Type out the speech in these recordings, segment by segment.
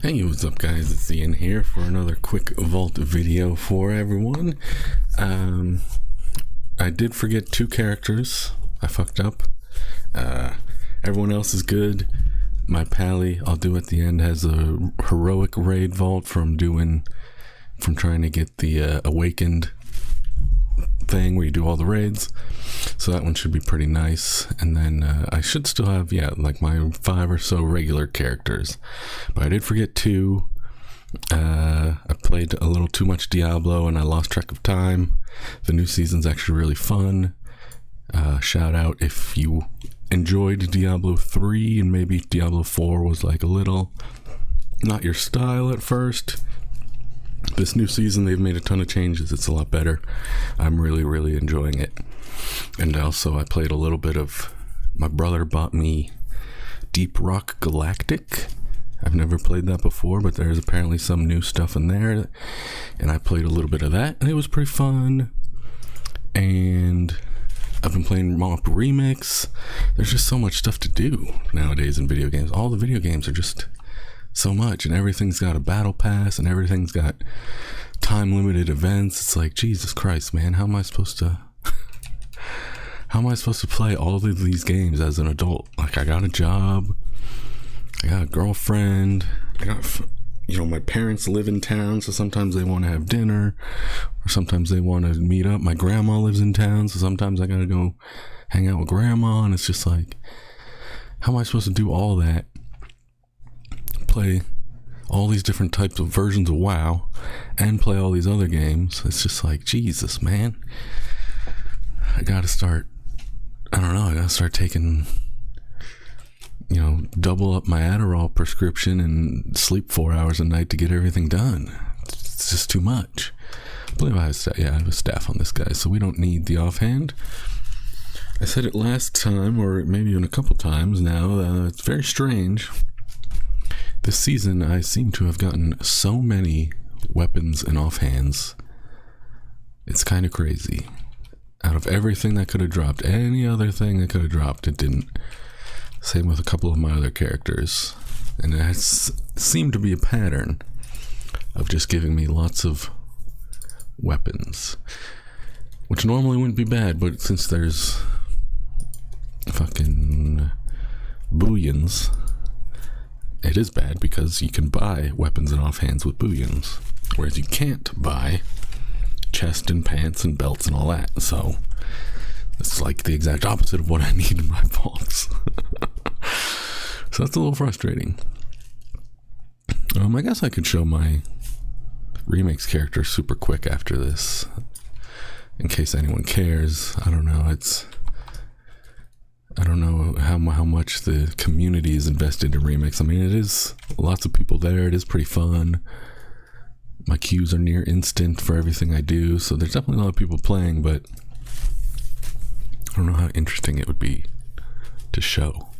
Hey, what's up guys, it's Ian here for another quick Vault video for everyone. I did forget two characters. I fucked up. Everyone else is good. My pally, I'll do at the end, has a heroic raid vault from trying to get the awakened thing where you do all the raids. So that one should be pretty nice. And then I should still have, like my 5 or so regular characters. But I did forget 2. I played a little too much Diablo and I lost track of time. The new season's actually really fun. Shout out if you enjoyed Diablo 3 and maybe Diablo 4 was like a little not your style at first. This new season, they've made a ton of changes. It's a lot better. I'm really enjoying it. And also, I played a little bit of... My brother bought me Deep Rock Galactic. I've never played that before, but there's apparently some new stuff in there. And I played a little bit of that, and it was pretty fun. And I've been playing Mop Remix. There's just so much stuff to do nowadays in video games. All the video games are just... so much, and everything's got a battle pass and everything's got time limited events. It's like, Jesus Christ, man, how am I supposed to play all of these games as an adult? Like, I got a job, I got a girlfriend, I got, my parents live in town, so sometimes they want to have dinner, or sometimes they want to meet up. My grandma lives in town, so sometimes I gotta go hang out with grandma, and it's just like, how am I supposed to do all that? Play all these different types of versions of WoW and play all these other games. It's just like, Jesus, man, I gotta start taking, double up my Adderall prescription and sleep 4 hours a night to get everything done. It's just too much. I believe I have a staff on this guy, so we don't need the offhand. I said it last time, or maybe even a couple times now. It's very strange. This season, I seem to have gotten so many weapons and offhands. It's kind of crazy. Out of everything that could have dropped, any other thing that could have dropped, it didn't. Same with a couple of my other characters. And it has seemed to be a pattern of just giving me lots of weapons. Which normally wouldn't be bad, but since there's fucking booyans, it is bad because you can buy weapons and offhands with booyans, whereas you can't buy chest and pants and belts and all that. So it's like the exact opposite of what I need in my vaults. So that's a little frustrating. I guess I could show my remix character super quick after this, in case anyone cares. I don't know how much the community is invested in Remix. I mean, it is lots of people there. It is pretty fun. My queues are near instant for everything I do, so there's definitely a lot of people playing, but I don't know how interesting it would be to show.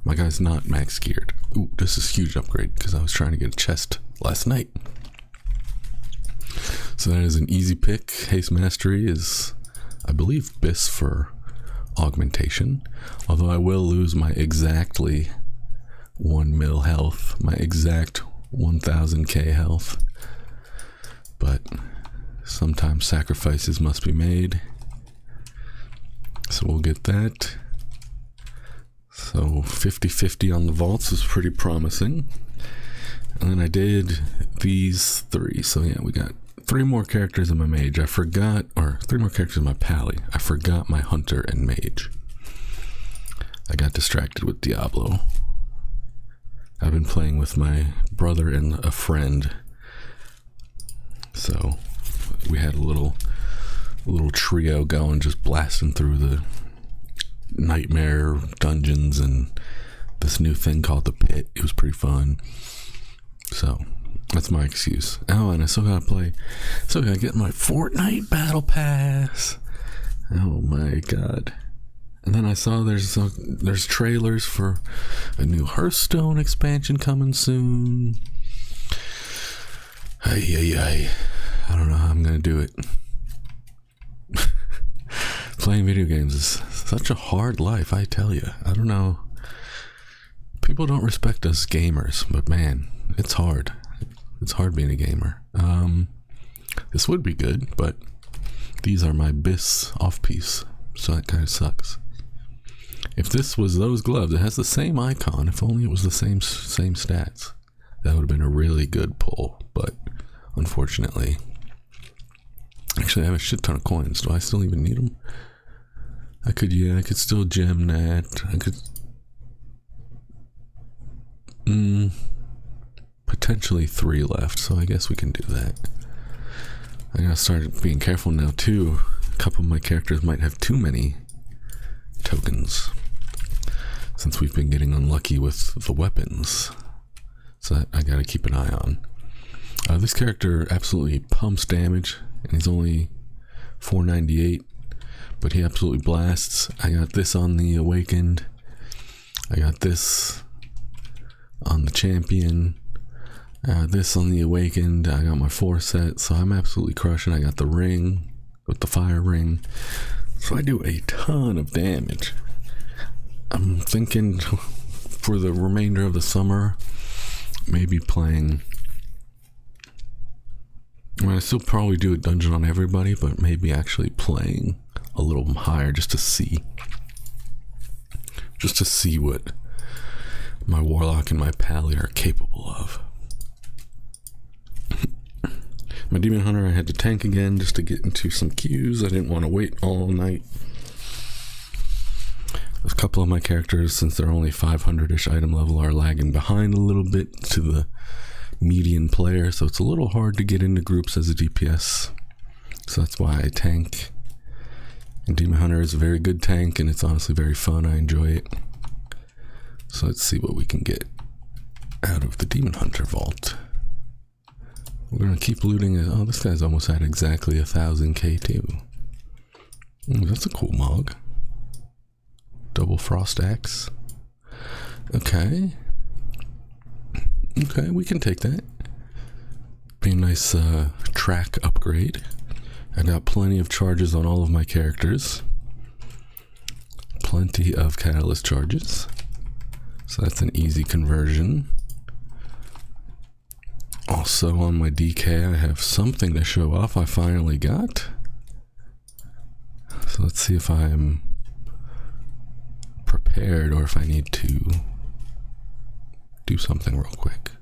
My guy's not max geared. Ooh, this is a huge upgrade because I was trying to get a chest last night. So that is an easy pick. Haste Mastery is, I believe, BIS for augmentation, although I will lose my exactly 1 mil health, my exact 1000k health, but sometimes sacrifices must be made, so we'll get that. So 50-50 on the vaults is pretty promising. And then I did these 3, so yeah, we got 3 more characters in my mage. I forgot, or 3 more characters in my pally. I forgot my hunter and mage. I got distracted with Diablo. I've been playing with my brother and a friend. So we had a little trio going, just blasting through the nightmare dungeons and this new thing called the Pit. It was pretty fun. So that's my excuse. Oh, and I still gotta get my Fortnite Battle Pass. Oh my god. And then I saw there's trailers for a new Hearthstone expansion coming soon. I don't know how I'm gonna do it. Playing video games is such a hard life, I tell you. I don't know. People don't respect us gamers, but man, it's hard. It's hard being a gamer. This would be good, but these are my BIS off-piece, so that kind of sucks. If this was those gloves, it has the same icon. If only it was the same stats, that would have been a really good pull. But unfortunately, actually, I have a shit ton of coins. Do I still even need them? I could still gem that. I could potentially 3 left, so I guess we can do that. I gotta start being careful now too. A couple of my characters might have too many tokens, since we've been getting unlucky with the weapons. So that I gotta keep an eye on. This character absolutely pumps damage, and he's only 498, but he absolutely blasts. I got this on the Awakened. I got this on the Champion. This on the Awakened. I got my 4 set, so I'm absolutely crushing. I got the ring with the fire ring, so I do a ton of damage. I'm thinking for the remainder of the summer, maybe playing. I mean, I still probably do a dungeon on everybody, but maybe actually playing a little higher just to see what my Warlock and my Pally are capable of. My Demon Hunter, I had to tank again just to get into some queues. I didn't want to wait all night. A couple of my characters, since they're only 500-ish item level, are lagging behind a little bit to the median player, so it's a little hard to get into groups as a DPS. So that's why I tank. And Demon Hunter is a very good tank, and it's honestly very fun. I enjoy it. So let's see what we can get out of the Demon Hunter vault. We're gonna keep looting it. Oh, this guy's almost at exactly 1000 K2. That's a cool mog. Double Frost Axe. Okay. Okay, we can take that. Be a nice track upgrade. I got plenty of charges on all of my characters. Plenty of catalyst charges. So that's an easy conversion. Also on my DK, I have something to show off I finally got. So let's see if I'm prepared or if I need to do something real quick.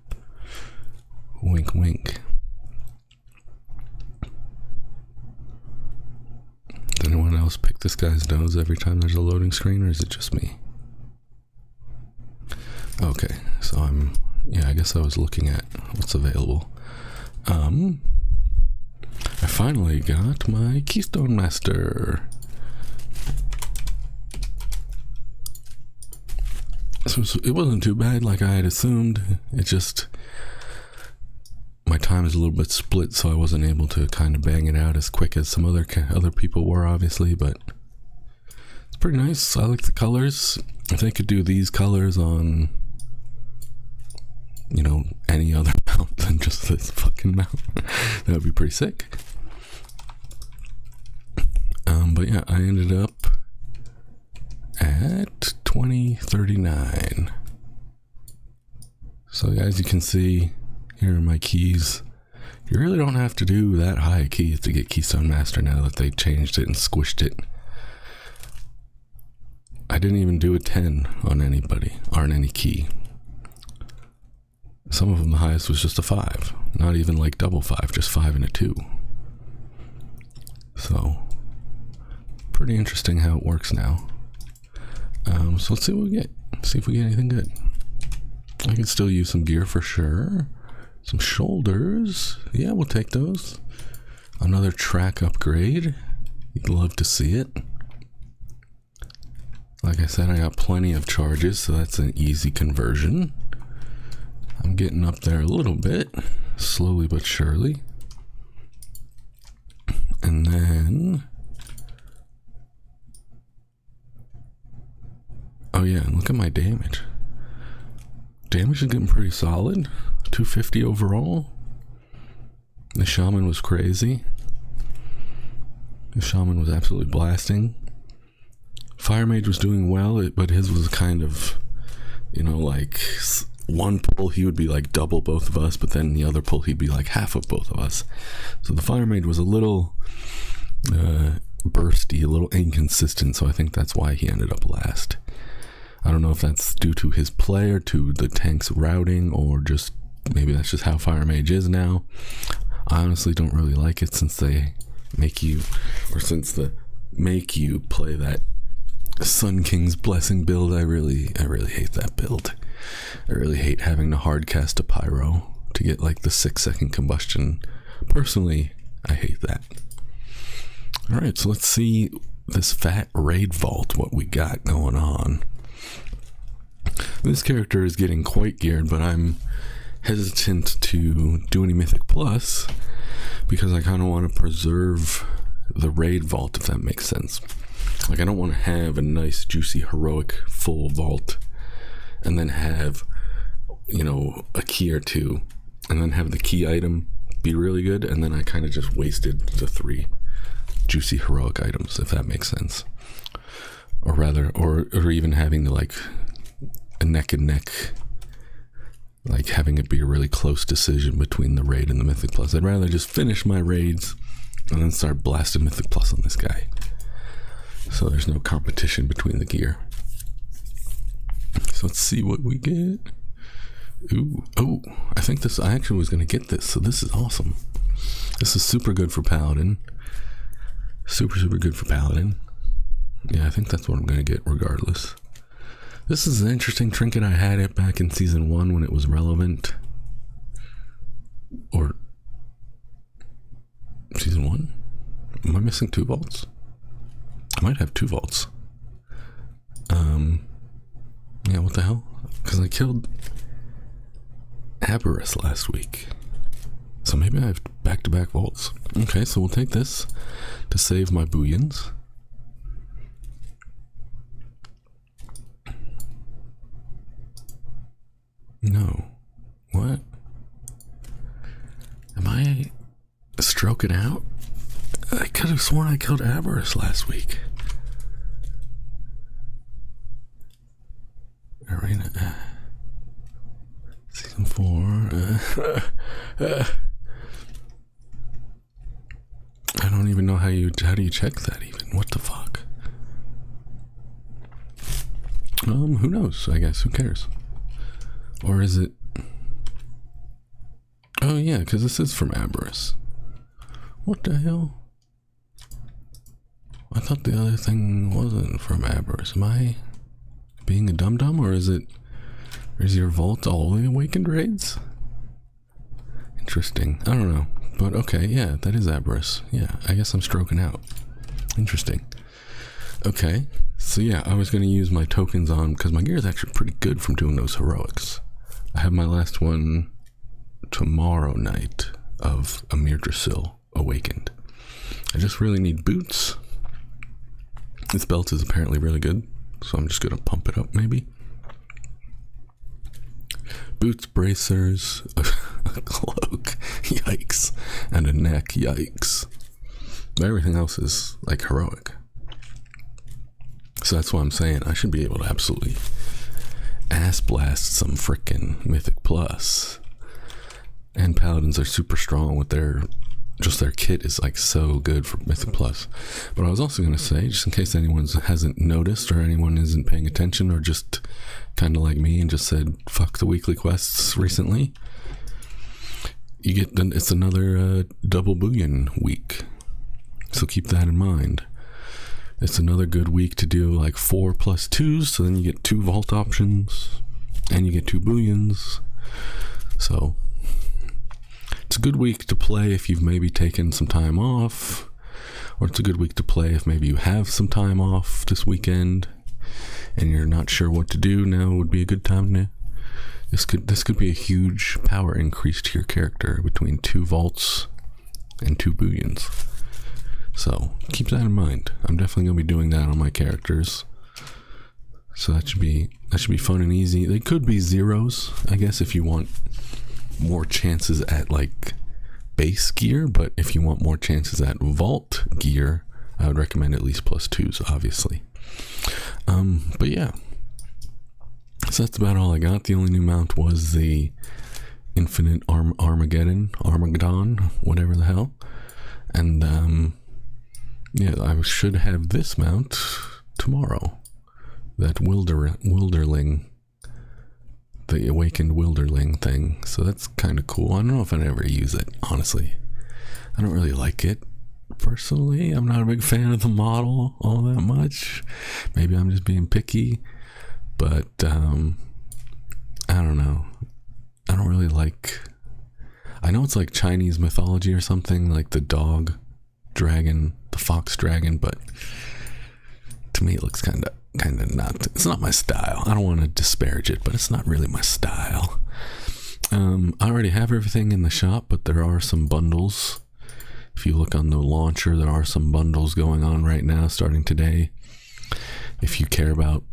Wink, wink. Does anyone else pick this guy's nose every time there's a loading screen, or is it just me? Okay, so I guess I was looking at what's available. I finally got my Keystone Master. So it wasn't too bad like I had assumed. It just, my time is a little bit split, so I wasn't able to kind of bang it out as quick as some other people were, obviously, but it's pretty nice. I like the colors. If they could do these colors on, you know, any other mount than just this fucking mount, that would be pretty sick. But yeah, I ended up at 2039. So as you can see, here are my keys. You really don't have to do that high keys to get Keystone Master now that they changed it and squished it. I didn't even do a 10 on anybody, or on any key. Some of them, the highest was just a 5. Not even like double 5, just 5 and a 2. So, pretty interesting how it works now. So let's see what we get. See if we get anything good. I can still use some gear for sure. Some shoulders. Yeah, we'll take those. Another track upgrade. You'd love to see it. Like I said, I got plenty of charges, so that's an easy conversion. I'm getting up there a little bit, slowly but surely. And then, oh yeah, look at my damage. Damage is getting pretty solid. 250 overall. The Shaman was crazy. The Shaman was absolutely blasting. Fire Mage was doing well, but his was kind of You know, like one pull he would be like double both of us, but then the other pull he'd be like half of both of us. So the Fire Mage was a little bursty, a little inconsistent, so I think that's why he ended up last. I don't know if that's due to his play or to the tank's routing, or just maybe that's just how Fire Mage is now. I honestly don't really like it since they make you, or since the make you play that Sun King's Blessing build. I really hate that build. I really hate having to hard cast a pyro to get like the 6-second combustion. Personally, I hate that. Alright, so let's see this fat raid vault, what we got going on. This character is getting quite geared, but I'm hesitant to do any Mythic Plus because I kind of want to preserve the raid vault, if that makes sense. Like, I don't want to have a nice, juicy, heroic full vault and then have, you know, a key or two and then have the key item be really good, and then I kind of just wasted the 3 juicy heroic items, if that makes sense. Or rather, or even having the, like, a neck and neck, like having it be a really close decision between the raid and the Mythic Plus. I'd rather just finish my raids and then start blasting Mythic Plus on this guy, so there's no competition between the gear. So let's see what we get. Ooh, oh, I think this, I actually was going to get this, so this is awesome. This is super good for Paladin. Super good for Paladin. Yeah, I think that's what I'm going to get regardless. This is an interesting trinket. I had it back in Season 1 when it was relevant. Or Season 1? Am I missing 2 vaults? I might have 2 vaults. Yeah, what the hell? Because I killed Aberrus last week. So maybe I have back-to-back vaults. Okay, so we'll take this to save my booyans. No. What? Am I stroking out? I could have sworn I killed Aberrus last week. Arena. Season 4. I don't even know how do you check that even? What the fuck? Who knows, I guess. Who cares? Or is it... Oh yeah, because this is from Aberrus. What the hell? I thought the other thing wasn't from Aberrus. Am I being a dum-dum, or is your vault all the awakened raids? Interesting. I don't know. But okay, yeah, that is Aberrus. Yeah, I guess I'm stroking out. Interesting. Okay, so yeah, I was going to use my tokens on, because my gear is actually pretty good from doing those heroics. I have my last one tomorrow night of Amir Drasil awakened. I just really need boots. This belt is apparently really good, so I'm just going to pump it up maybe. Boots, bracers, a cloak, yikes, and a neck, yikes. But everything else is like heroic. So that's why I'm saying I should be able to absolutely ass blast some frickin' Mythic Plus. And Paladins are super strong with their kit is like so good for Mythic Plus. But I was also going to say, just in case anyone hasn't noticed or anyone isn't paying attention or just kind of like me and just said fuck the weekly quests recently, you get it's another double booyah week, so keep that in mind. It's another good week to do like 4 plus 2s, so then you get 2 vault options and you get 2 booyans. So it's a good week to play if you've maybe taken some time off, or it's a good week to play if maybe you have some time off this weekend and you're not sure what to do. Now would be a good time to... This could be a huge power increase to your character between 2 vaults and 2 booyans. So keep that in mind. I'm definitely gonna be doing that on my characters. So that should be fun and easy. They could be zeros, I guess, if you want more chances at like base gear, but if you want more chances at vault gear, I would recommend at least plus 2s, obviously. But yeah, So that's about all I got. The only new mount was the Infinite Armageddon, whatever the hell. And yeah, I should have this mount tomorrow. That Wilderling, the Awakened Wilderling thing. So that's kind of cool. I don't know if I'd ever use it, honestly. I don't really like it. Personally, I'm not a big fan of the model all that much. Maybe I'm just being picky. But, I don't know. I don't really like... I know it's like Chinese mythology or something, like the dog dragon, the fox dragon, but to me it looks kind of not... It's not my style. I don't want to disparage it, but it's not really my style. I already have everything in the shop, but there are some bundles. If you look on the launcher, there are some bundles going on right now, starting today. If you care about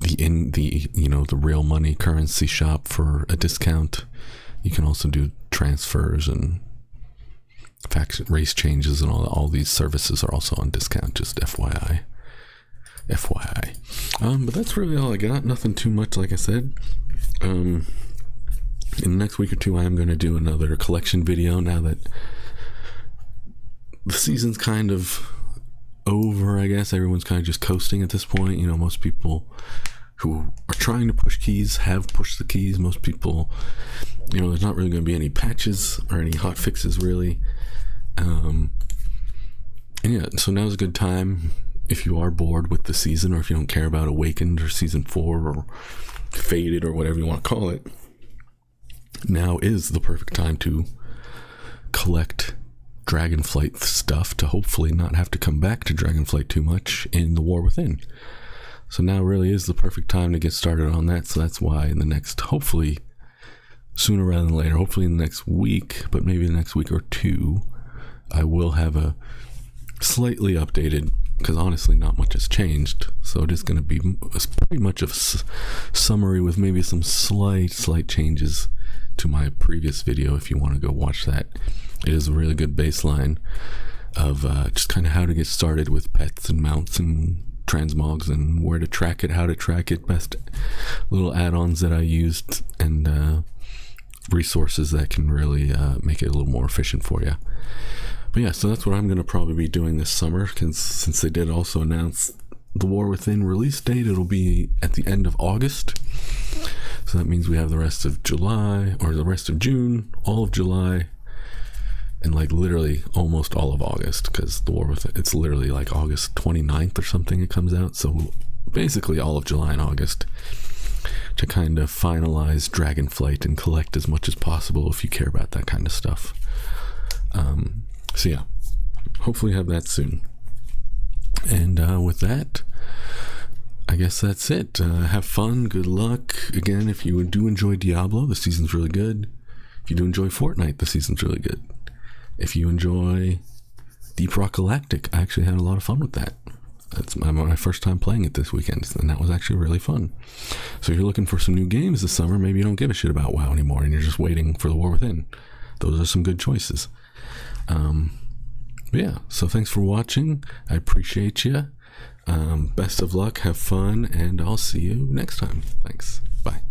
the real money currency shop for a discount, you can also do transfers and faction race changes, and all these services are also on discount. Just FYI. But that's really all I got. Nothing too much, like I said. In the next week or two, I am going to do another collection video now that the season's kind of over, I guess. Everyone's kind of just coasting at this point. You know, most people who are trying to push keys have pushed the keys. Most people, you know, there's not really going to be any patches or any hot fixes, really. And yeah, so now's a good time if you are bored with the season, or if you don't care about Awakened or Season 4 or Faded or whatever you want to call it. Now is the perfect time to collect Dragonflight stuff to hopefully not have to come back to Dragonflight too much in the War Within. So now really is the perfect time to get started on that. So that's why in the next, hopefully sooner rather than later, hopefully in the next week, but maybe the next week or two, I will have a slightly updated, because honestly not much has changed. So it is going to be pretty much of a summary with maybe some slight changes to my previous video if you want to go watch that. It is a really good baseline of just kind of how to get started with pets and mounts and transmogs and where to track it, how to track it, best little add-ons that I used, and resources that can really make it a little more efficient for you. But yeah, so that's what I'm going to probably be doing this summer, since they did also announce the War Within release date. It'll be at the end of August. So that means we have the rest of July, or the rest of June, all of July, and like literally almost all of August, because the War Within, it's literally like August 29th or something it comes out. So basically all of July and August to kind of finalize Dragonflight and collect as much as possible if you care about that kind of stuff. So yeah, hopefully have that soon. And with that, I guess that's it. Have fun, good luck. Again, if you do enjoy Diablo, the season's really good. If you do enjoy Fortnite, the season's really good. If you enjoy Deep Rock Galactic, I actually had a lot of fun with that. That's my first time playing it this weekend, and that was actually really fun. So if you're looking for some new games this summer, maybe you don't give a shit about WoW anymore and you're just waiting for the War Within. Those are some good choices. But yeah, so thanks for watching. I appreciate you. Best of luck, have fun, and I'll see you next time. Thanks. Bye.